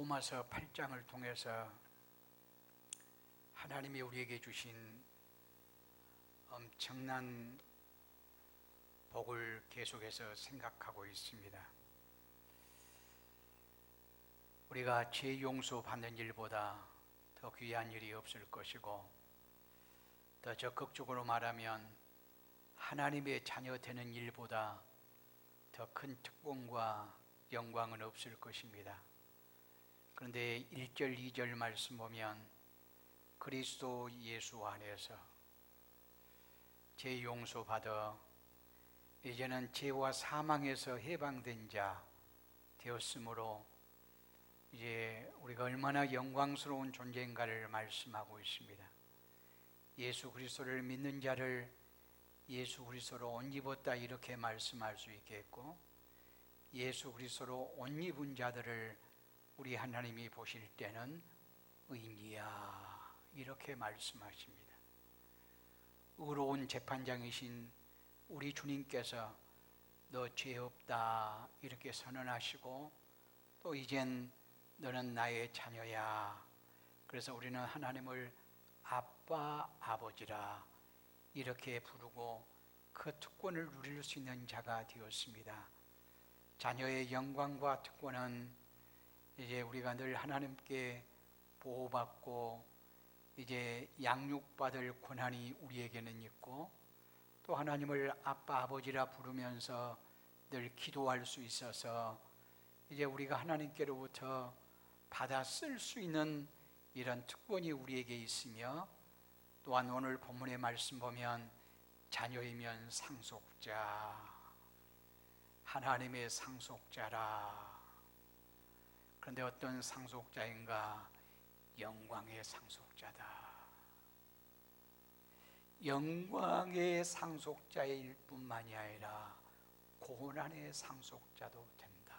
로마서 8장을 통해서 하나님이 우리에게 주신 엄청난 복을 계속해서 생각하고 있습니다. 우리가 죄 용서 받는 일보다 더 귀한 일이 없을 것이고, 더 적극적으로 말하면 하나님의 자녀 되는 일보다 더 큰 특권과 영광은 없을 것입니다. 그런데 1절, 2절 말씀 보면 그리스도 예수 안에서 죄 용서 받아 이제는 죄와 사망에서 해방된 자 되었으므로 이제 우리가 얼마나 영광스러운 존재인가를 말씀하고 있습니다. 예수 그리스도를 믿는 자를 예수 그리스도로 옷 입었다 이렇게 말씀할 수 있겠고, 예수 그리스도로 옷 입은 자들을 우리 하나님이 보실 때는 의인이야 이렇게 말씀하십니다. 의로운 재판장이신 우리 주님께서 너 죄 없다 이렇게 선언하시고, 또 이젠 너는 나의 자녀야. 그래서 우리는 하나님을 아빠, 아버지라 이렇게 부르고 그 특권을 누릴 수 있는 자가 되었습니다. 자녀의 영광과 특권은 이제 우리가 늘 하나님께 보호받고 이제 양육받을 권한이 우리에게는 있고, 또 하나님을 아빠, 아버지라 부르면서 늘 기도할 수 있어서 이제 우리가 하나님께로부터 받아 쓸 수 있는 이런 특권이 우리에게 있으며, 또한 오늘 본문의 말씀 보면 자녀이면 상속자, 하나님의 상속자라. 그런데 어떤 상속자인가? 영광의 상속자다. 영광의 상속자일 뿐만이 아니라 고난의 상속자도 된다.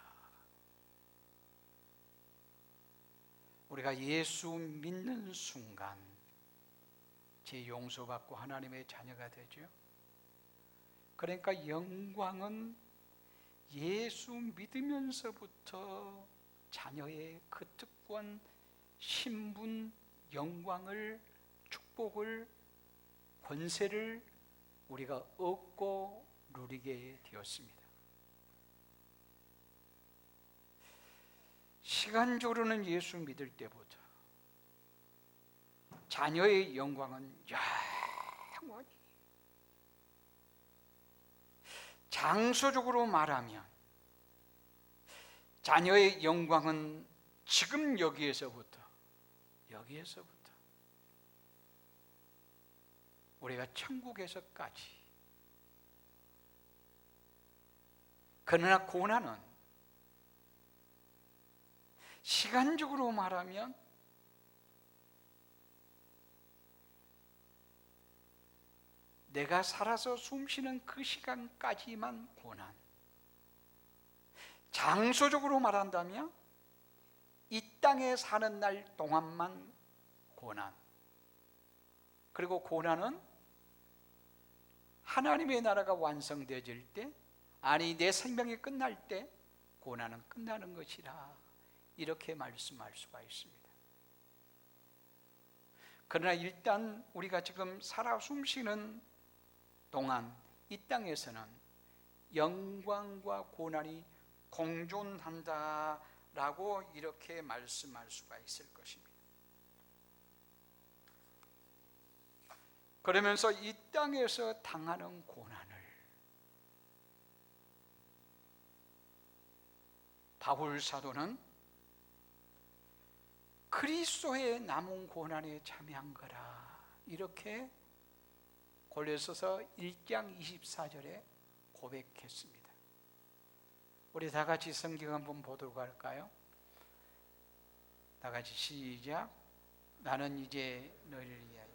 우리가 예수 믿는 순간 죄 용서받고 하나님의 자녀가 되죠. 그러니까 영광은 예수 믿으면서부터 자녀의 그 특권, 신분, 영광을, 축복을, 권세를 우리가 얻고 누리게 되었습니다. 시간적으로는 예수 믿을 때부터 자녀의 영광은 영원히, 장소적으로 말하면 자녀의 영광은 지금 여기에서부터 우리가 천국에서까지. 그러나 고난은 시간적으로 말하면 내가 살아서 숨쉬는 그 시간까지만 고난, 장소적으로 말한다면 이 땅에 사는 날 동안만 고난, 그리고 고난은 하나님의 나라가 완성되어질 때, 아니 내 생명이 끝날 때 고난은 끝나는 것이라 이렇게 말씀할 수가 있습니다. 그러나 일단 우리가 지금 살아 숨쉬는 동안 이 땅에서는 영광과 고난이 공존한다라고 이렇게 말씀할 수가 있을 것입니다. 그러면서 이 땅에서 당하는 고난을 바울 사도는 그리스도의 남은 고난에 참여한 거라 이렇게 골로새서 1장 24절에 고백했습니다. 우리 다 같이 성경 한번 보도록 할까요? 다 같이 시작. 나는 이제 너희를 위하여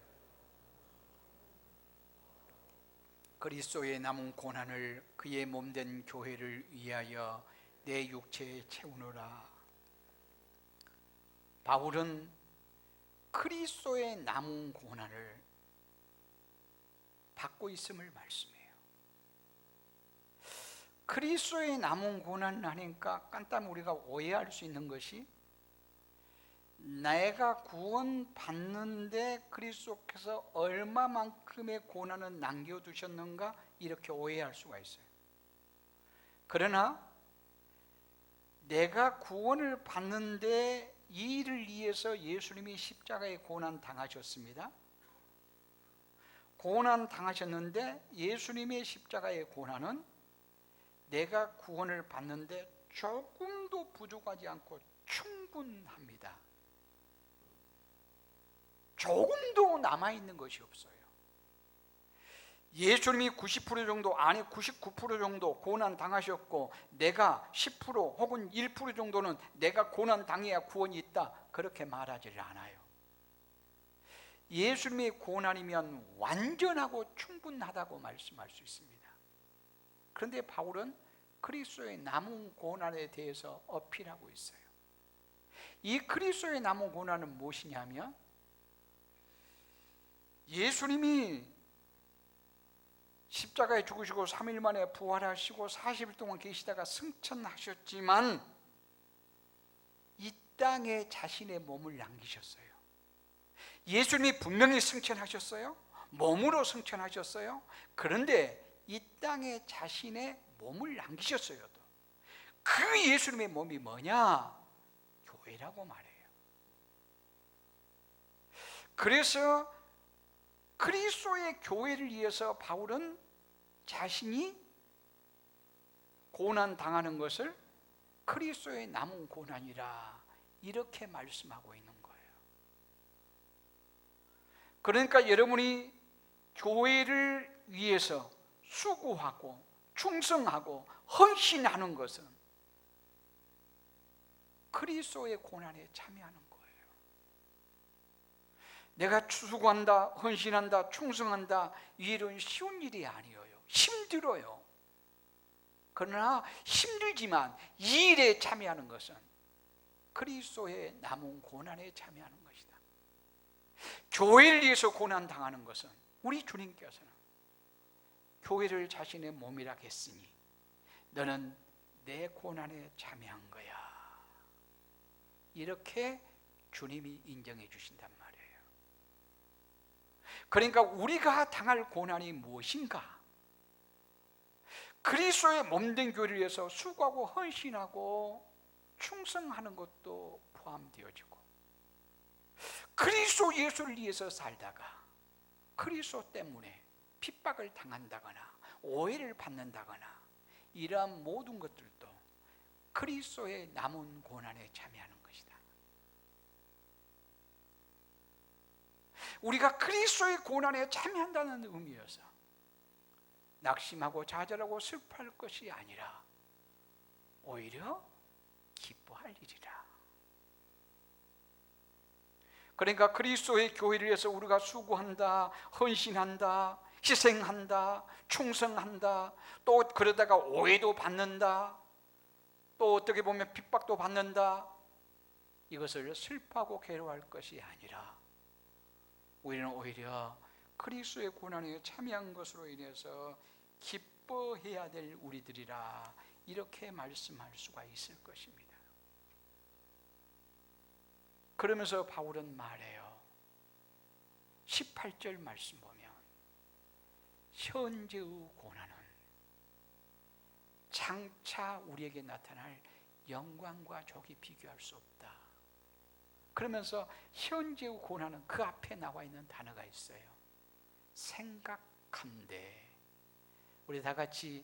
그리스도의 남은 고난을 그의 몸된 교회를 위하여 내 육체에 채우노라. 바울은 그리스도의 남은 고난을 받고 있음을 말씀해요. 그리스도의 남은 고난 하니까 간단히 우리가 오해할 수 있는 것이 내가 구원받는데 그리스도께서 얼마만큼의 고난을 남겨두셨는가 이렇게 오해할 수가 있어요. 그러나 내가 구원을 받는데 이 일을 위해서 예수님이 십자가에 고난 당하셨습니다. 고난 당하셨는데 예수님의 십자가의 고난은 내가 구원을 받는데 조금도 부족하지 않고 충분합니다. 조금도 남아있는 것이 없어요. 예수님이 90% 정도, 아니 99% 정도 고난 당하셨고 내가 10% 혹은 1% 정도는 내가 고난 당해야 구원이 있다, 그렇게 말하지를 않아요. 예수님의 고난이면 완전하고 충분하다고 말씀할 수 있습니다. 그런데 바울은 그리스도의 남은 고난에 대해서 어필하고 있어요. 이 그리스도의 남은 고난은 무엇이냐면 예수님이 십자가에 죽으시고 3일 만에 부활하시고 40일 동안 계시다가 승천하셨지만 이 땅에 자신의 몸을 남기셨어요. 예수님이 분명히 승천하셨어요. 몸으로 승천하셨어요. 그런데 이 땅에 자신의 몸을 남기셨어요. 또 그 예수님의 몸이 뭐냐? 교회라고 말해요. 그래서 그리스도의 교회를 위해서 바울은 자신이 고난 당하는 것을 그리스도의 남은 고난이라 이렇게 말씀하고 있는 거예요. 그러니까 여러분이 교회를 위해서 수고하고 충성하고 헌신하는 것은 그리스도의 고난에 참여하는 거예요. 내가 수고한다, 헌신한다, 충성한다, 이 일은 쉬운 일이 아니에요. 힘들어요. 그러나 힘들지만 이 일에 참여하는 것은 그리스도의 남은 고난에 참여하는 것이다. 교회를 위해서 고난 당하는 것은 우리 주님께서는 교회를 자신의 몸이라 했으니 너는 내 고난에 참여한 거야, 이렇게 주님이 인정해 주신단 말이에요. 그러니까 우리가 당할 고난이 무엇인가? 그리스도의 몸된 교회를 위해서 수고하고 헌신하고 충성하는 것도 포함되어지고, 그리스도 예수를 위해서 살다가 그리스도 때문에 핍박을 당한다거나 오해를 받는다거나 이러한 모든 것들도 그리스도의 남은 고난에 참여하는 것이다. 우리가 그리스도의 고난에 참여한다는 의미여서 낙심하고 좌절하고 슬퍼할 것이 아니라 오히려 기뻐할 일이라. 그러니까 그리스도의 교회를 위해서 우리가 수고한다, 헌신한다, 희생한다, 충성한다, 또 그러다가 오해도 받는다, 또 어떻게 보면 핍박도 받는다, 이것을 슬퍼하고 괴로워할 것이 아니라 우리는 오히려 그리스도의 고난에 참여한 것으로 인해서 기뻐해야 될 우리들이라, 이렇게 말씀할 수가 있을 것입니다. 그러면서 바울은 말해요. 18절 말씀 보면 현재의 고난은 장차 우리에게 나타날 영광과 족이 비교할 수 없다. 그러면서 현재의 고난은 그 앞에 나와 있는 단어가 있어요. 생각한데. 우리 다 같이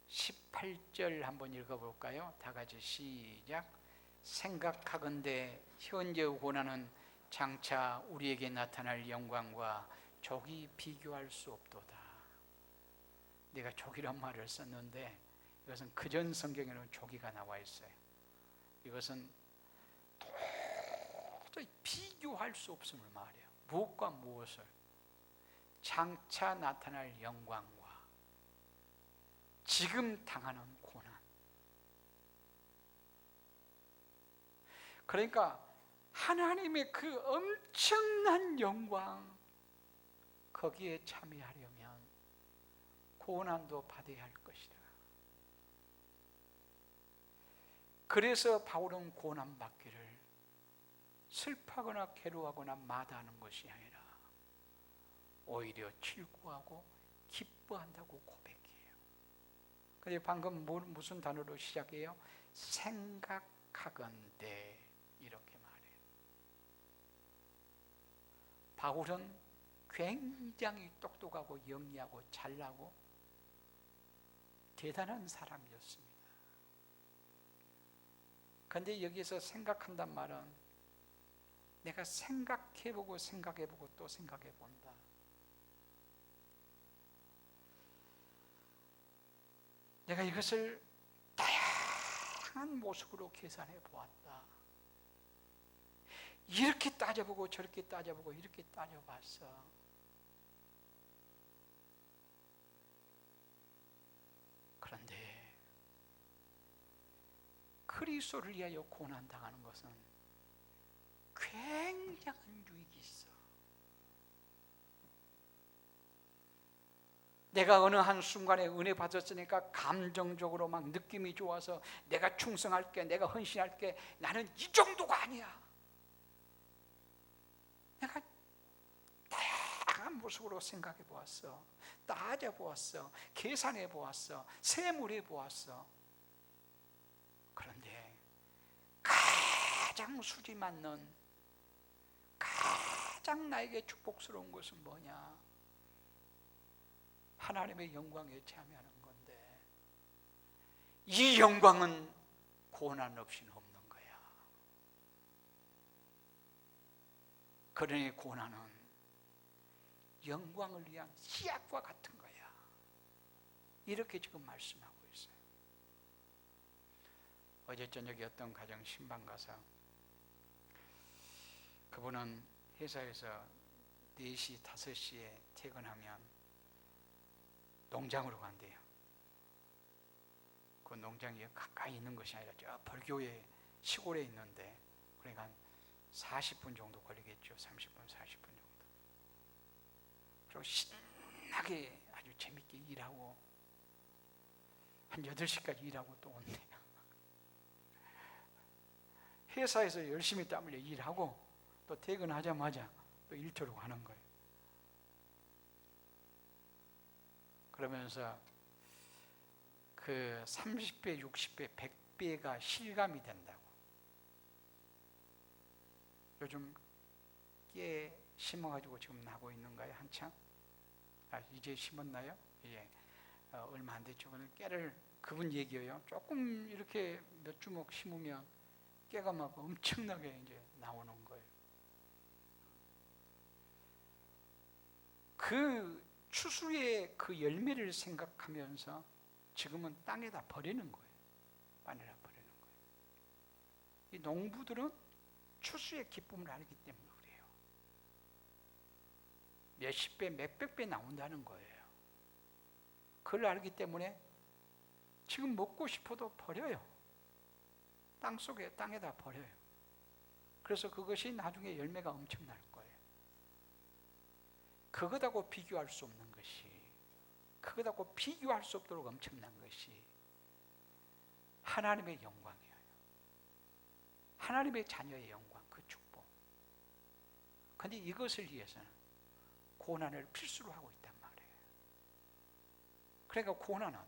18절 한번 읽어볼까요? 다 같이 시작. 생각하건대 현재의 고난은 장차 우리에게 나타날 영광과 족이 비교할 수 없도다. 내가 족이란 말을 썼는데 이것은 그전 성경에는 족이가 나와 있어요. 이것은 도저히 비교할 수 없음을 말해요. 무엇과 무엇을? 장차 나타날 영광과 지금 당하는 고난. 그러니까 하나님의 그 엄청난 영광, 거기에 참여하려면 고난도 받아야 할 것이다. 그래서 바울은 고난받기를 슬퍼하거나 괴로워하거나 마다하는 것이 아니라 오히려 즐거워하고 기뻐한다고 고백해요. 근데 방금 무슨 단어로 시작해요? 생각하건대, 이렇게 말해요. 바울은 굉장히 똑똑하고 영리하고 잘나고 대단한 사람이었습니다. 그런데 여기서 생각한단 말은 내가 생각해보고 생각해보고 또 생각해본다. 내가 이것을 다양한 모습으로 계산해 보았다. 이렇게 따져보고 저렇게 따져보고 이렇게 따져봤어. 그런데 그리스도를 위하여 고난당하는 것은 굉장한 유익이 있어. 내가 어느 한순간에 은혜 받았으니까 감정적으로 막 느낌이 좋아서 내가 충성할게, 내가 헌신할게, 나는 이 정도가 아니야. 내가 다양한 모습으로 생각해 보았어, 따져 보았어, 계산해 보았어, 세물해 보았어. 그런데 가장 수지 맞는, 가장 나에게 축복스러운 것은 뭐냐? 하나님의 영광에 참여하는 건데, 이 영광은 고난 없이는 없는 거야. 그러니 고난은 영광을 위한 씨앗과 같은 거야. 이렇게 지금 말씀하고 있어요. 어제 저녁에 어떤 가정 신방 가서 그분은 회사에서 4시, 5시에 퇴근하면 농장으로 간대요. 그 농장이 가까이 있는 것이 아니라 저 벌교의 시골에 있는데, 그러니까 한 40분 정도 걸리겠죠. 30분, 40분 정도. 그리고 신나게 아주 재밌게 일하고 한 8시까지 일하고 또 온대요. 회사에서 열심히 땀 흘려 일하고 또 퇴근하자마자 또 일터로 가는 거예요. 그러면서 그 30배, 60배, 100배가 실감이 된다고. 요즘 깨 심어가지고 지금 나고 있는 거예요, 한창? 이제 심었나요? 예, 얼마 안 됐죠. 깨를, 그분 얘기예요. 조금 이렇게 몇 주먹 심으면 깨가 막 엄청나게 이제 나오는 거예요. 그 추수의 그 열매를 생각하면서 지금은 땅에다 버리는 거예요. 땅에다 버리는 거예요. 이 농부들은 추수의 기쁨을 알기 때문에 그래요. 몇십 배, 몇백 배 나온다는 거예요. 그걸 알기 때문에 지금 먹고 싶어도 버려요. 땅에다 버려요. 그래서 그것이 나중에 열매가 엄청날 거예요. 그것하고 비교할 수 없는 것이, 그것하고 비교할 수 없도록 엄청난 것이 하나님의 영광이에요. 하나님의 자녀의 영광, 그 축복. 그런데 이것을 위해서는 고난을 필수로 하고 있단 말이에요. 그러니까 고난은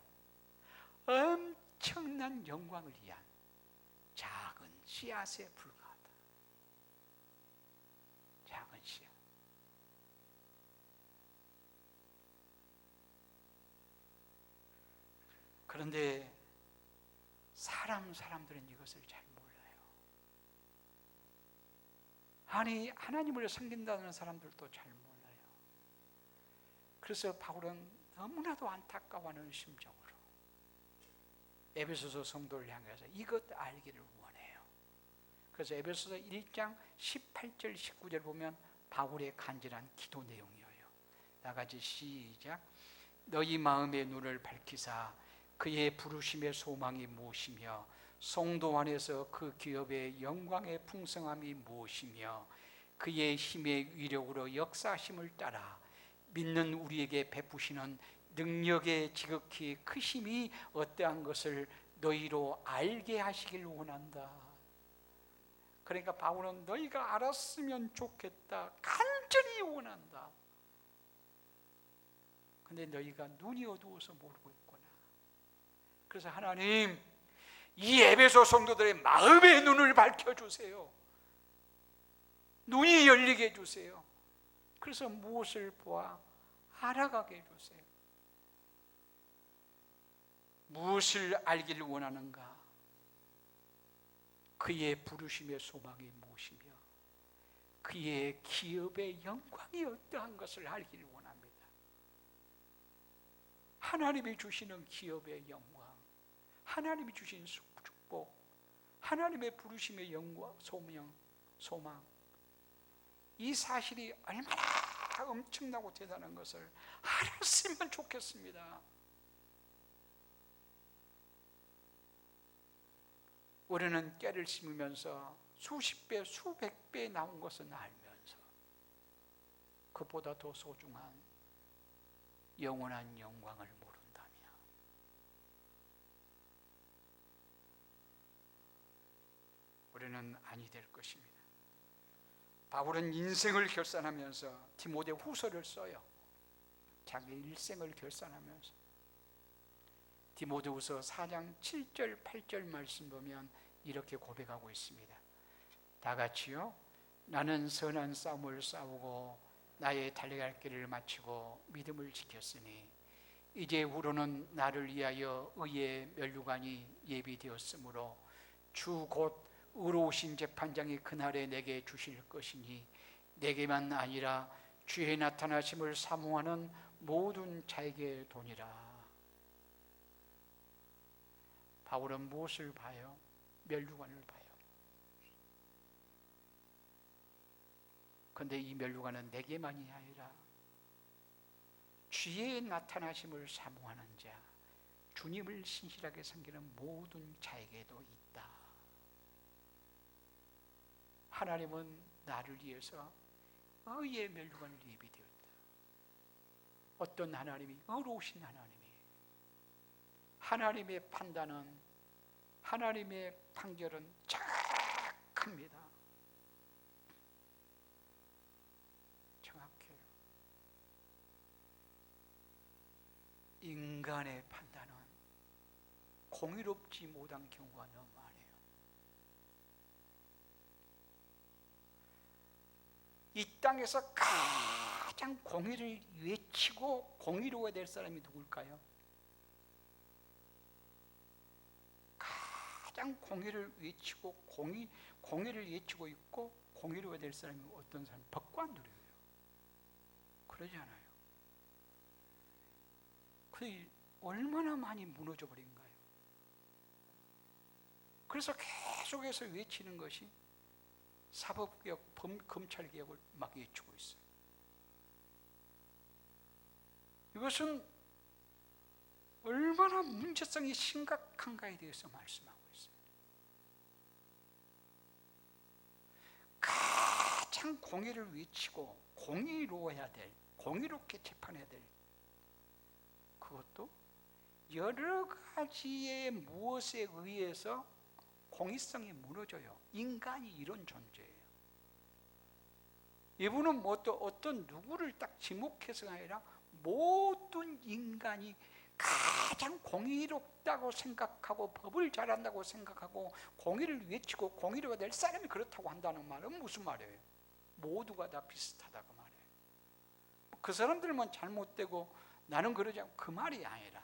엄청난 영광을 위한 작은 씨앗에 불과하다. 작은 씨앗. 그런데 사람들은 이것을 잘 몰라요. 아니, 하나님을 섬긴다는 사람들도 잘 몰라요. 그래서 바울은 너무나도 안타까워하는 심정으로 에베소서 성도를 향해서 이것 알기를 원해요. 그래서 에베소서 1장 18절 19절 보면 바울의 간절한 기도 내용이에요. 나같이 시작. 너희 마음의 눈을 밝히사 그의 부르심의 소망이 무엇이며 성도 안에서 그 기업의 영광의 풍성함이 무엇이며 그의 힘의 위력으로 역사심을 따라 믿는 우리에게 베푸시는 능력의 지극히 크심이 어떠한 것을 너희로 알게 하시길 원한다. 그러니까 바울은 너희가 알았으면 좋겠다, 간절히 원한다. 근데 너희가 눈이 어두워서 모르고 있구나. 그래서 하나님, 이 에베소 성도들의 마음의 눈을 밝혀주세요. 눈이 열리게 해주세요. 그래서 무엇을 보아 알아가게 해주세요. 무엇을 알기를 원하는가? 그의 부르심의 소망이 무엇이며 그의 기업의 영광이 어떠한 것을 알기를 원합니다. 하나님이 주시는 기업의 영광, 하나님이 주신 축복, 하나님의 부르심의 영광, 소망, 이 사실이 얼마나 엄청나고 대단한 것을 알았으면 좋겠습니다. 우리는 깨를 심으면서 수십 배, 수백 배 나온 것은 알면서 그보다 더 소중한 영원한 영광을 모른다며 우리는 아니 될 것입니다. 바울은 인생을 결산하면서 디모데 후서를 써요. 자기 일생을 결산하면서 디모데후서 4장 7절 8절 말씀 보면 이렇게 고백하고 있습니다. 다 같이요. 나는 선한 싸움을 싸우고 나의 달려갈 길을 마치고 믿음을 지켰으니 이제 후로는 나를 위하여 의의 면류관이 예비되었으므로 주 곧 의로우신 재판장이 그날에 내게 주실 것이니 내게만 아니라 주의 나타나심을 사모하는 모든 자에게 도니라. 바울은 무엇을 봐요? 면류관을 봐요. 그런데 이 면류관은 내게만이 아니라 주의 나타나심을 사모하는 자, 주님을 신실하게 섬기는 모든 자에게도 있다. 하나님은 나를 위해서 의의 면류관을 예비되었다. 어떤 하나님이? 의로우신 하나님이. 하나님의 판단은, 하나님의 판결은 정확합니다. 정확해요. 인간의 판단은 공의롭지 못한 경우가 너무 많아요. 이 땅에서 가장 공의를 외치고 공의로워야 될 사람이 누굴까요? 가장 공의를 외치고 공의를 외치고 있고 공의로워야 될 사람이 어떤 사람? 법관들이에요. 그러지 않아요? 그게 얼마나 많이 무너져 버린가요? 그래서 계속해서 외치는 것이 사법개혁, 검찰개혁을 막 외치고 있어요. 이것은 얼마나 문제성이 심각한가에 대해서 말씀하고 있어요. 가장 공의를 외치고 공의로워야 될, 공의롭게 재판해야 될, 그것도 여러 가지의 무엇에 의해서 공의성이 무너져요. 인간이 이런 존재예요. 이분은 뭐 또 어떤 누구를 딱 지목해서가 아니라 모든 인간이 가장 공의롭다고 생각하고 법을 잘한다고 생각하고 공의를 외치고 공의로가 될 사람이 그렇다고 한다는 말은 무슨 말이에요? 모두가 다 비슷하다 그 말이에요. 그 사람들만 잘못되고 나는 그러지 않고 그 말이 아니라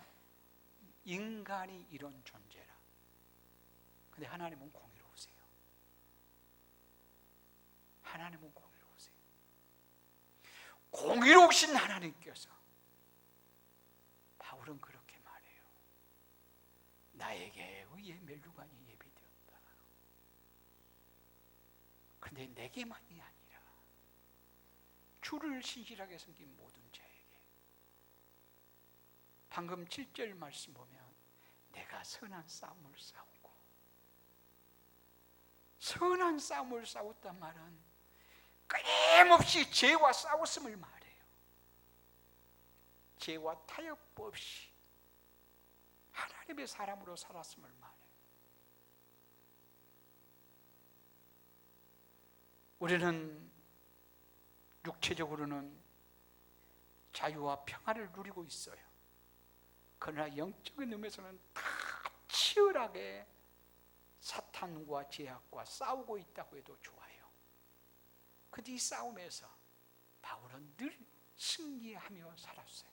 인간이 이런 존재라. 근데 하나님은 공의로우세요. 하나님은 공의로우세요. 공의로우신 하나님께서 바울은 그렇게 말해요. 나에게 의의 면류관이 예비되었다. 그런데 내게만이 아니라 주를 신실하게 섬긴 모든 자에게. 방금 7절 말씀 보면 내가 선한 싸움을 싸우고, 선한 싸움을 싸웠단 말은 끊임없이 죄와 싸웠음을 말해요. 죄와 타협 없이 하나님의 사람으로 살았음을 말해요. 우리는 육체적으로는 자유와 평화를 누리고 있어요. 그러나 영적인 의미에서는 다 치열하게 사탄과 죄악과 싸우고 있다고 해도 좋아요. 그런데 이 싸움에서 바울은 늘 승리하며 살았어요.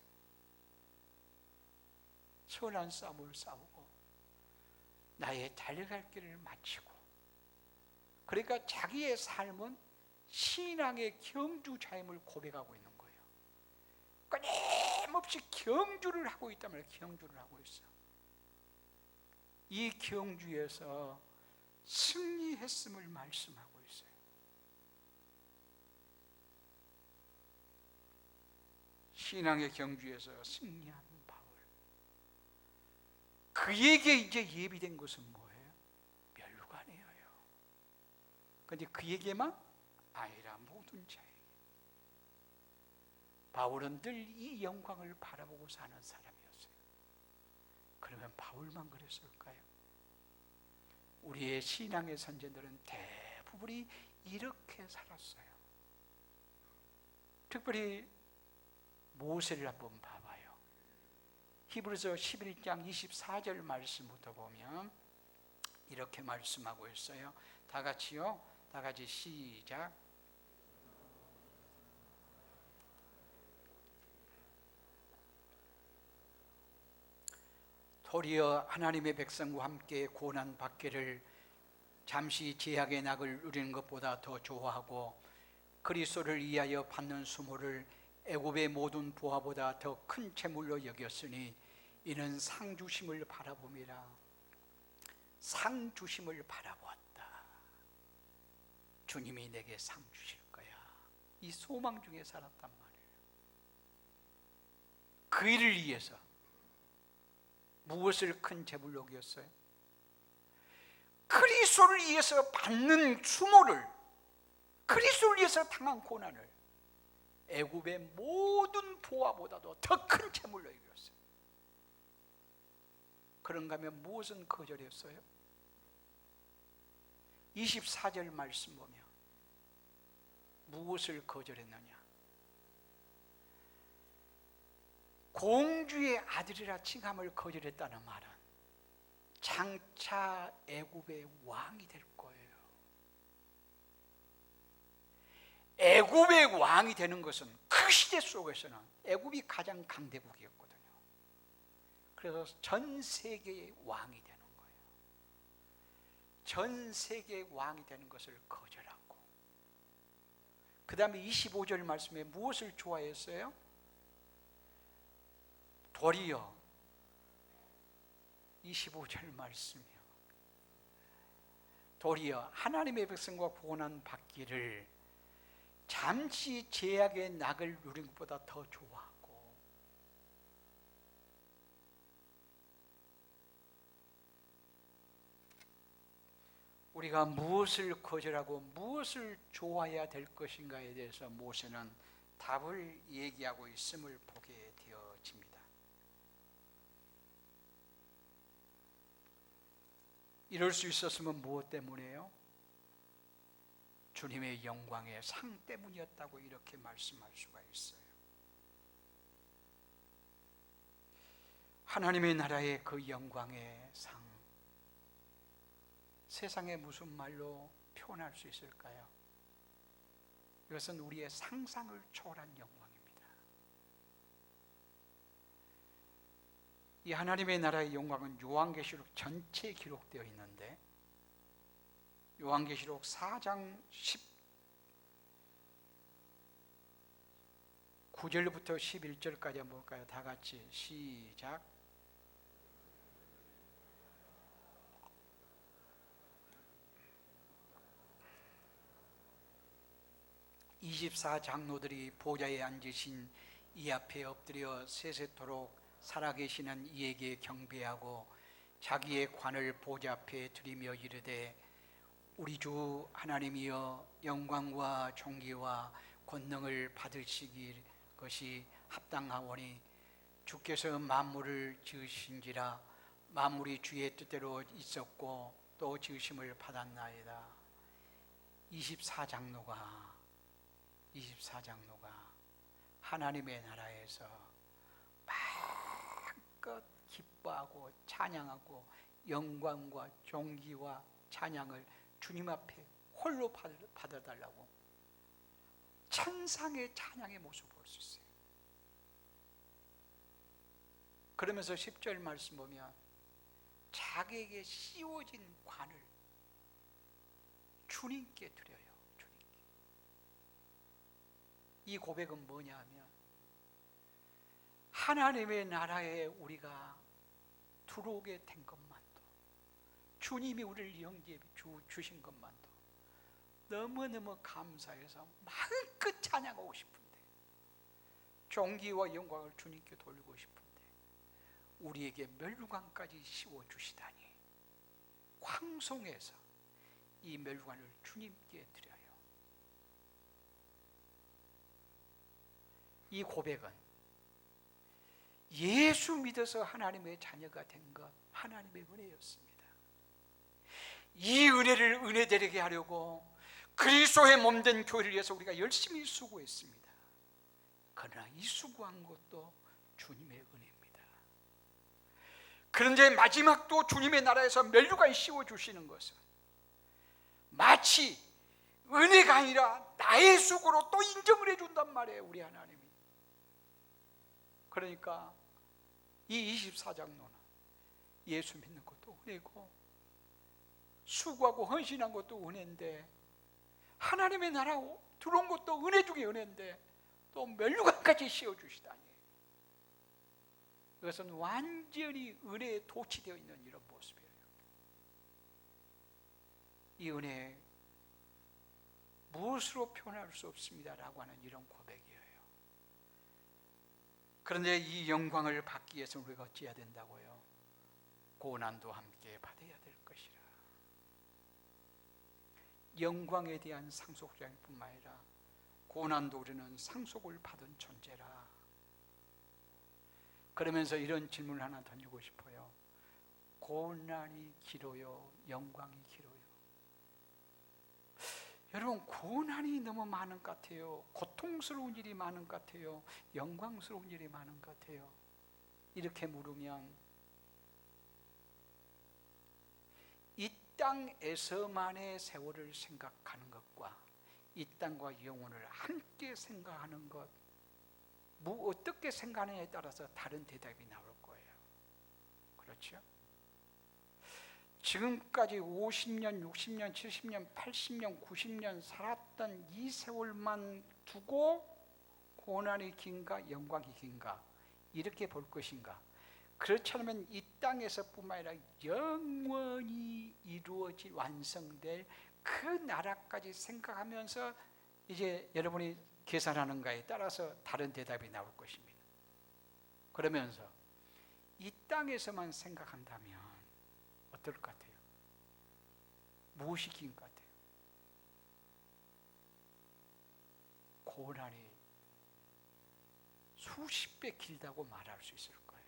선한 싸움을 싸우고 나의 달려갈 길을 마치고, 그러니까 자기의 삶은 신앙의 경주자임을 고백하고 있는 거예요. 끊임없이 경주를 하고 있다면 경주를 하고 있어요. 이 경주에서 승리했음을 말씀하고 있어요. 신앙의 경주에서 승리한 바울, 그에게 이제 예비된 것은 뭐예요? 멸관이에요. 그런데 그에게만 아니라 모든 자에게. 바울은 늘 이 영광을 바라보고 사는 사람이었어요. 그러면 바울만 그랬을까요? 우리의 신앙의 선제들은 대부분이 이렇게 살았어요. 특별히 모세를 한번 봐봐요. 히브리서 11장 24절 말씀부터 보면 이렇게 말씀하고 있어요. 다 같이요. 다 같이 시작. 도리어 하나님의 백성과 함께 고난 받기를 잠시 제약의 낙을 누리는 것보다 더 좋아하고, 그리스도를 위하여 받는 수모를 애굽의 모든 보화보다 더 큰 재물로 여겼으니 이는 상 주심을 바라봄이라. 상 주심을 바라보았다. 주님이 내게 상 주실 거야. 이 소망 중에 살았단 말이에요. 그 일을 위해서 무엇을 큰 재물로 여겼어요? 그리스도를 위해서 받는 수모를, 그리스도를 위해서 당한 고난을 애굽의 모든 보화보다도 더 큰 재물로 여겼어요. 그런가 하면 무엇은 거절했어요? 24절 말씀 보면 무엇을 거절했느냐? 공주의 아들이라 칭함을 거절했다는 말은 장차 애굽의 왕이 될 거예요. 애굽의 왕이 되는 것은 그 시대 속에서는 애굽이 가장 강대국이었거든요. 그래서 전 세계의 왕이 되는 거예요. 전 세계의 왕이 되는 것을 거절하고, 그 다음에 25절 말씀에 무엇을 좋아했어요? 도리어 25절 말씀이요. 도리어 하나님의 백성과 고난 받기를 잠시 제약의 낙을 누린 것보다 더 좋아하고, 우리가 무엇을 거절하고 무엇을 좋아해야 될 것인가에 대해서 모세는 답을 얘기하고 있음을 보게 되어집니다. 이럴 수 있었으면 무엇 때문이에요? 주님의 영광의 상 때문이었다고 이렇게 말씀할 수가 있어요. 하나님의 나라의 그 영광의 상, 세상에 무슨 말로 표현할 수 있을까요? 이것은 우리의 상상을 초월한 영광입니다. 이 하나님의 나라의 영광은 요한계시록 전체에 기록되어 있는데, 요한계시록 4장 19절부터 11절까지 한번 볼까요? 다 같이 시작. (24) 장로들이 보좌에 앉으신 이 앞에 엎드려 세세토록 살아계시는 이에게 경배하고 자기의 관을 보좌 앞에 드리며 이르되, 우리 주 하나님이여, 영광과 존귀와 권능을 받으시길 것이 합당하오니 주께서 만물을 지으신지라. 만물이 주의 뜻대로 있었고 또 지으심을 받았나이다. 24장로가 하나님의 나라에서 마음껏 기뻐하고 찬양하고 영광과 존귀와 찬양을 주님 앞에 홀로 받아달라고 천상의 찬양의 모습을 볼 수 있어요. 그러면서 10절 말씀 보면 자기에게 씌워진 관을 주님께 드려요. 주님께. 이 고백은 뭐냐 하면 하나님의 나라에 우리가 들어오게 된 것만도, 주님이 우리를 영접해 주신 것만도 너무너무 감사해서 마음껏 찬양하고 싶은데, 존귀와 영광을 주님께 돌리고 싶은데 우리에게 멸류관까지 씌워주시다니 황송해서 이 멸류관을 주님께 드려요. 이 고백은 예수 믿어서 하나님의 자녀가 된 것, 하나님의 은혜였습니다. 이 은혜를 은혜되게 하려고 그리스도의 몸된 교회를 위해서 우리가 열심히 수고했습니다. 그러나 이 수고한 것도 주님의 은혜입니다. 그런데 마지막도 주님의 나라에서 멸류관이 씌워주시는 것은 마치 은혜가 아니라 나의 수고로 또 인정을 해준단 말이에요, 우리 하나님이. 그러니까 이 24장로는 예수 믿는 것도 은혜고 수고하고 헌신한 것도 은혜인데, 하나님의 나라 들어온 것도 은혜 중에 은혜인데 또 멸류관까지 씌워주시다니, 이것은 완전히 은혜에 도취되어 있는 이런 모습이에요. 이 은혜 무엇으로 표현할 수 없습니다라고 하는 이런 고백이에요. 그런데 이 영광을 받기 위해서 우리가 어찌해야 된다고요? 고난도 함께 받아야 될 것이라. 영광에 대한 상속자일 뿐만 아니라 고난도 우리는 상속을 받은 존재라. 그러면서 이런 질문을 하나 던지고 싶어요. 고난이 길어요? 영광이 길어요? 여러분, 고난이 너무 많은 것 같아요? 고통스러운 일이 많은 것 같아요? 영광스러운 일이 많은 것 같아요? 이렇게 물으면 이 땅에서만의 세월을 생각하는 것과 이 땅과 영혼을 함께 생각하는 것, 어떻게 생각하느냐에 따라서 다른 대답이 나올 거예요. 그렇죠? 지금까지 50년, 60년, 70년, 80년, 90년 살았던 이 세월만 두고 고난이 긴가 영광이 긴가 이렇게 볼 것인가? 그렇지 않으면 이 땅에서뿐만 아니라 영원히 이루어질 완성될 그 나라까지 생각하면서 이제 여러분이 계산하는가에 따라서 다른 대답이 나올 것입니다. 그러면서 이 땅에서만 생각한다면 어떨 것 같아요? 무엇이 긴 것 같아요? 고난이 수십 배 길다고 말할 수 있을 거예요.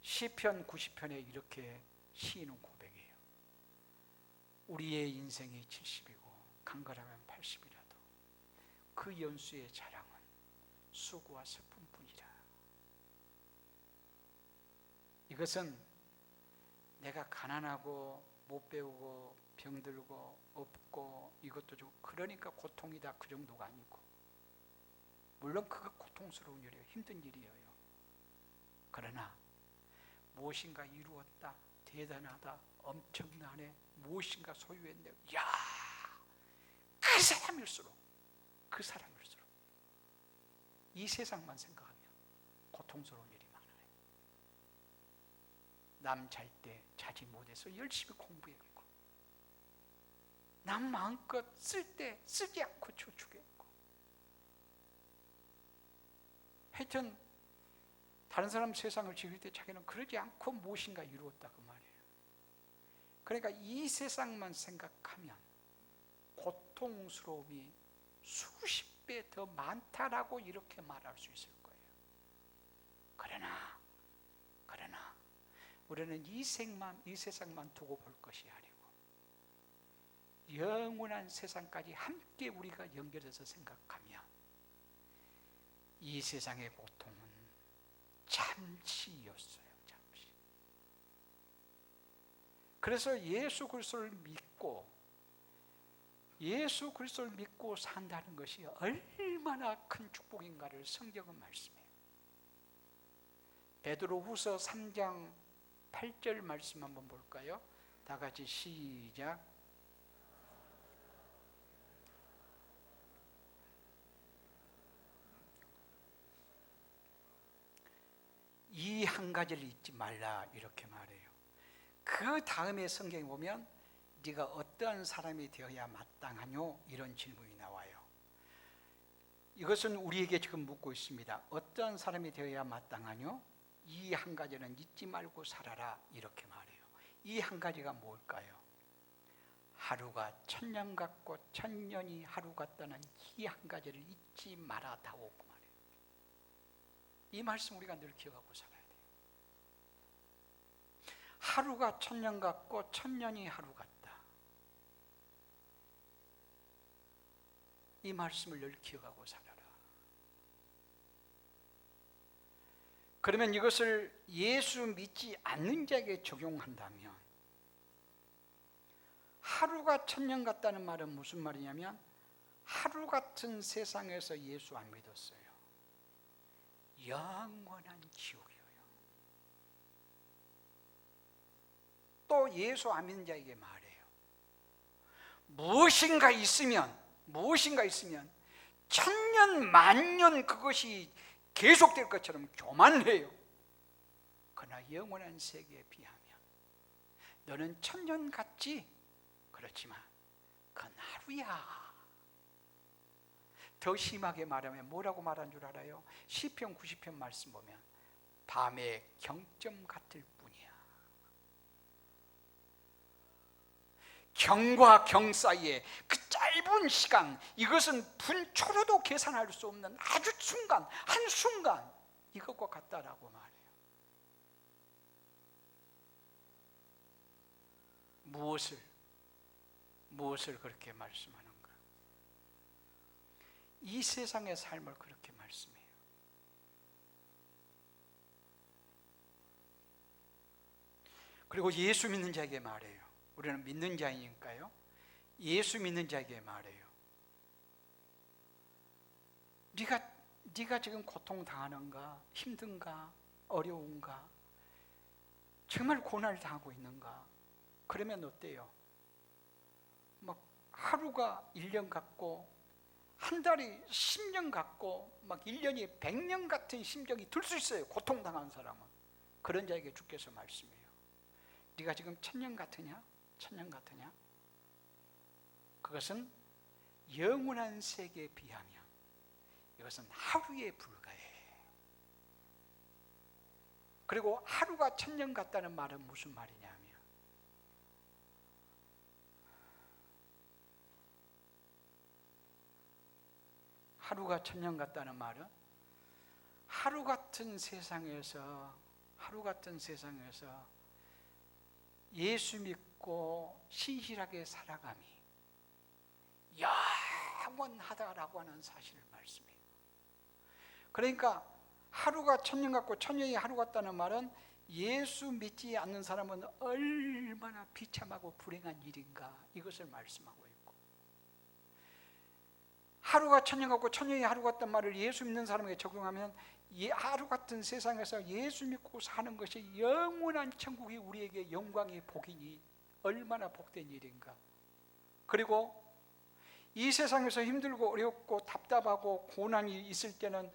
시편 90편에 이렇게 시인은 고백해요. 우리의 인생이 70이고 강건하면 80이라도 그 연수의 자랑은 수고와 슬픔뿐이라. 이것은 내가 가난하고 못 배우고 병들고 없고 이것도 좀 그러니까 고통이다 그 정도가 아니고, 물론 그거 고통스러운 일이에요. 힘든 일이에요. 그러나 무엇인가 이루었다, 대단하다, 엄청나네, 무엇인가 소유했네, 야, 그 사람일수록 이 세상만 생각하면 고통스러운 일이 많아요. 남 잘 때 자지 못해서 열심히 공부했고, 남 마음껏 쓸 때 쓰지 않고 저축했고, 하여튼 다른 사람 세상을 지킬 때 자기는 그러지 않고 무엇인가 이루었다 그 말이에요. 그러니까 이 세상만 생각하면 고통스러움이 수십 배 더 많다라고 이렇게 말할 수 있을 거예요. 그러나 우리는 이 세상만 두고 볼 것이 아니고 영원한 세상까지 함께 우리가 연결해서 생각하면 이 세상의 고통은 잠시였어요. 잠시. 그래서 예수 그리스도를 믿고 산다는 것이 얼마나 큰 축복인가를 성경은 말씀해요. 베드로후서 3장 8절 말씀 한번 볼까요? 다 같이 시작. 이 한 가지를 잊지 말라 이렇게 말해요. 그 다음에 성경에 보면 네가 어떠한 사람이 되어야 마땅하뇨? 이런 질문이 나와요. 이것은 우리에게 지금 묻고 있습니다. 어떠한 사람이 되어야 마땅하뇨? 이 한 가지는 잊지 말고 살아라 이렇게 말해요. 이 한 가지가 뭘까요? 하루가 천년 같고 천년이 하루 같다는 이 한 가지를 잊지 말아다오 그 말이에요. 이 말씀 우리가 늘 기억하고 살아야 돼요. 하루가 천년 같고 천년이 하루 같다. 이 말씀을 늘 기억하고 살아라. 그러면 이것을 예수 믿지 않는 자에게 적용한다면 하루가 천년 같다는 말은 무슨 말이냐면 하루 같은 세상에서 예수 안 믿었어요. 영원한 지옥이에요. 또 예수 안 믿는 자에게 말해요. 무엇인가 있으면 천년 만년 그것이 계속될 것처럼 교만해요. 그러나 영원한 세계에 비하면 너는 천년 같지? 그렇지만 그건 하루야. 더 심하게 말하면 뭐라고 말한 줄 알아요? 시편 90편 말씀 보면 밤의 경점 같을 뿐이야. 경과 경 사이에 그 짧은 시간, 이것은 분초로도 계산할 수 없는 아주 순간, 한순간 이것과 같다라고 말해요. 무엇을 그렇게 말씀하는가? 이 세상의 삶을 그렇게 말씀해요. 그리고 예수 믿는 자에게 말해요. 우리는 믿는 자이니까요. 예수 믿는 자에게 말해요. 네가 지금 고통당하는가? 힘든가? 어려운가? 정말 고난을 당하고 있는가? 그러면 어때요? 막 하루가 1년 같고 한 달이 10년 같고 막 1년이 100년 같은 심정이 들 수 있어요. 고통당한 사람은. 그런 자에게 주께서 말씀해요. 네가 지금 천년 같으냐? 천년 같으냐? 그것은 영원한 세계에 비하면 이것은 하루에 불과해. 그리고 하루가 천년 같다는 말은 무슨 말이냐면 하루가 천년 같다는 말은 하루 같은 세상에서 예수 믿고 신실하게 살아감이 영원하다라고 하는 사실을 말씀해요. 그러니까 하루가 천년 같고 천년이 하루 같다는 말은 예수 믿지 않는 사람은 얼마나 비참하고 불행한 일인가 이것을 말씀하고 있고, 하루가 천년 같고 천년이 하루 같다는 말을 예수 믿는 사람에게 적용하면 하루 같은 세상에서 예수 믿고 사는 것이 영원한 천국이 우리에게 영광의 복이니 얼마나 복된 일인가. 그리고 이 세상에서 힘들고 어렵고 답답하고 고난이 있을 때는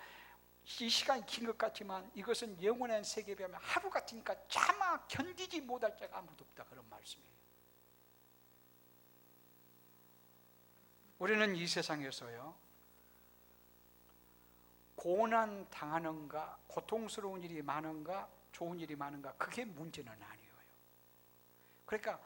이 시간이 긴 것 같지만 이것은 영원한 세계에 비하면 하루 같으니까 차마 견디지 못할 자가 아무도 없다, 그런 말씀이에요. 우리는 이 세상에서요, 고난 당하는가, 고통스러운 일이 많은가, 좋은 일이 많은가, 그게 문제는 아니에요. 그러니까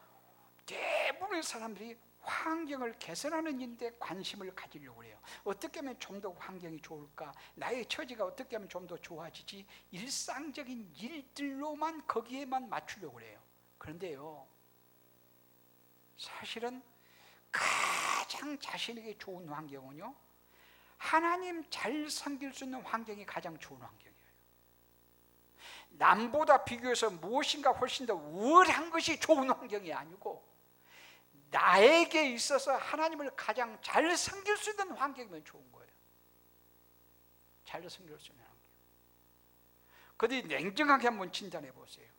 대부분의 사람들이 환경을 개선하는 일에 관심을 가지려고 해요. 어떻게 하면 좀 더 환경이 좋을까? 나의 처지가 어떻게 하면 좀 더 좋아지지? 일상적인 일들로만 거기에만 맞추려고 해요. 그런데요, 사실은 가장 자신에게 좋은 환경은요, 하나님 잘 섬길 수 있는 환경이 가장 좋은 환경이에요. 남보다 비교해서 무엇인가 훨씬 더 우월한 것이 좋은 환경이 아니고, 나에게 있어서 하나님을 가장 잘 섬길 수 있는 환경이면 좋은 거예요. 잘 섬길 수 있는 환경. 그런데 냉정하게 한번 진단해 보세요.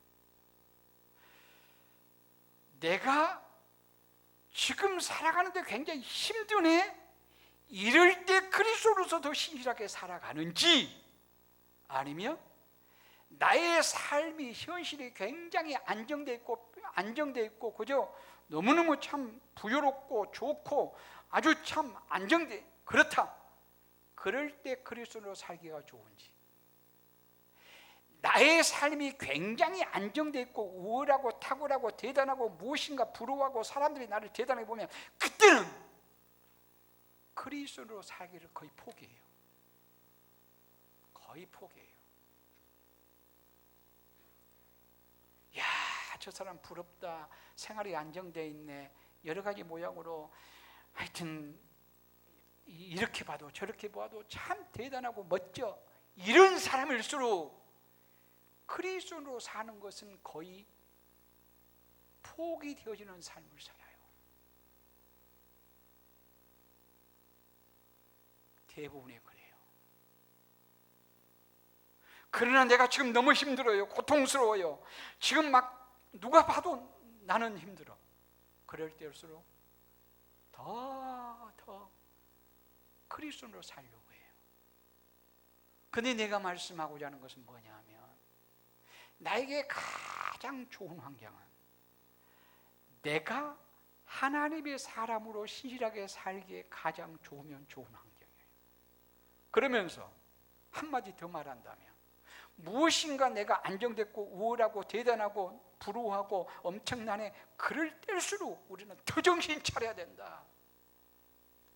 내가 지금 살아가는데 굉장히 힘드네, 이럴 때 그리스도로서 더 신실하게 살아가는지, 아니면 나의 삶이 현실이 굉장히 안정돼 있고 그저 너무너무 참 부유롭고 좋고 아주 참 안정돼, 그렇다, 그럴 때 그리스도로 살기가 좋은지, 나의 삶이 굉장히 안정돼 있고 우월하고 탁월하고 대단하고 무엇인가 부러워하고 사람들이 나를 대단하게 보면 그때는 그리스도로 살기를 거의 포기해요. 거의 포기해요. 야, 저 사람 부럽다, 생활이 안정돼 있네, 여러 가지 모양으로 하여튼 이렇게 봐도 저렇게 봐도 참 대단하고 멋져, 이런 사람일수록 그리스도로 사는 것은 거의 포기되어지는 삶을 살아요. 대부분이 그래요. 그러나 내가 지금 너무 힘들어요, 고통스러워요, 지금 막 누가 봐도 나는 힘들어, 그럴 때일수록 더 그리스도로 살려고 해요. 근데 내가 말씀하고자 하는 것은 뭐냐 하면, 나에게 가장 좋은 환경은 내가 하나님의 사람으로 신실하게 살기에 가장 좋으면 좋은 환경이에요. 그러면서 한마디 더 말한다면, 무엇인가 내가 안정됐고 우월하고 대단하고 부러워하고 엄청나네, 그럴 때일수록 우리는 더 정신 차려야 된다.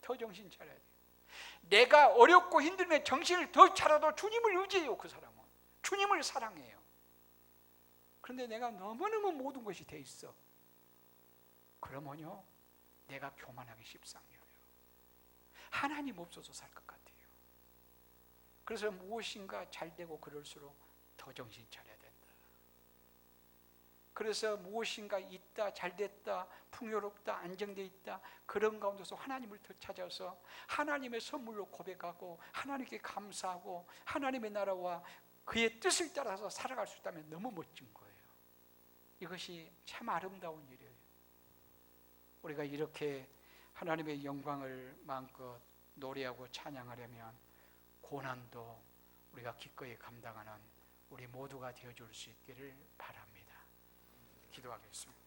더 정신 차려야 돼. 내가 어렵고 힘들면 정신을 더 차려도 주님을 의지해요. 그 사람은 주님을 사랑해요. 그런데 내가 너무너무 모든 것이 돼 있어, 그러면요 내가 교만하기 십상이에요. 하나님 없어서 살 것 같아요. 그래서 무엇인가 잘 되고 그럴수록 더 정신 차려야 된다. 그래서 무엇인가 있다, 잘 됐다, 풍요롭다, 안정돼 있다, 그런 가운데서 하나님을 더 찾아서 하나님의 선물로 고백하고 하나님께 감사하고 하나님의 나라와 그의 뜻을 따라서 살아갈 수 있다면 너무 멋진 거예요. 이것이 참 아름다운 일이에요. 우리가 이렇게 하나님의 영광을 마음껏 노래하고 찬양하려면 고난도 우리가 기꺼이 감당하는 우리 모두가 되어줄 수 있기를 바랍니다. 기도하겠습니다.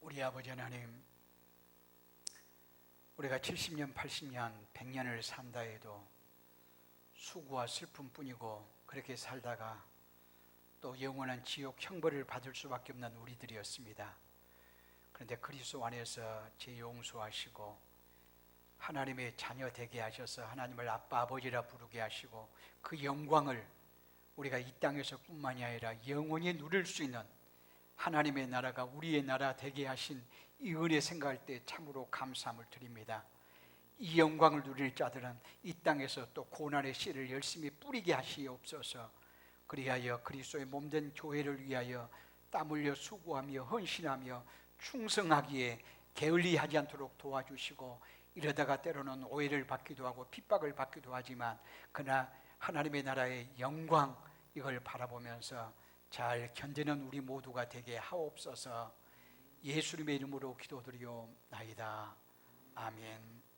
우리 아버지 하나님, 우리가 70년, 80년, 100년을 산다 해도 수고와 슬픔뿐이고, 그렇게 살다가 또 영원한 지옥 형벌을 받을 수밖에 없는 우리들이었습니다. 그런데 그리스도 안에서 재용서하시고 하나님의 자녀 되게 하셔서 하나님을 아빠 아버지라 부르게 하시고, 그 영광을 우리가 이 땅에서 뿐만이 아니라 영원히 누릴 수 있는 하나님의 나라가 우리의 나라 되게 하신 이 은혜 생각할 때 참으로 감사함을 드립니다. 이 영광을 누릴 자들은 이 땅에서 또 고난의 씨를 열심히 뿌리게 하시옵소서. 그리하여 그리스도의 몸된 교회를 위하여 땀 흘려 수고하며 헌신하며 충성하기에 게을리하지 않도록 도와주시고, 이러다가 때로는 오해를 받기도 하고 핍박을 받기도 하지만 그러나 하나님의 나라의 영광, 이걸 바라보면서 잘 견디는 우리 모두가 되게 하옵소서. 예수님의 이름으로 기도드리옵나이다. 아멘.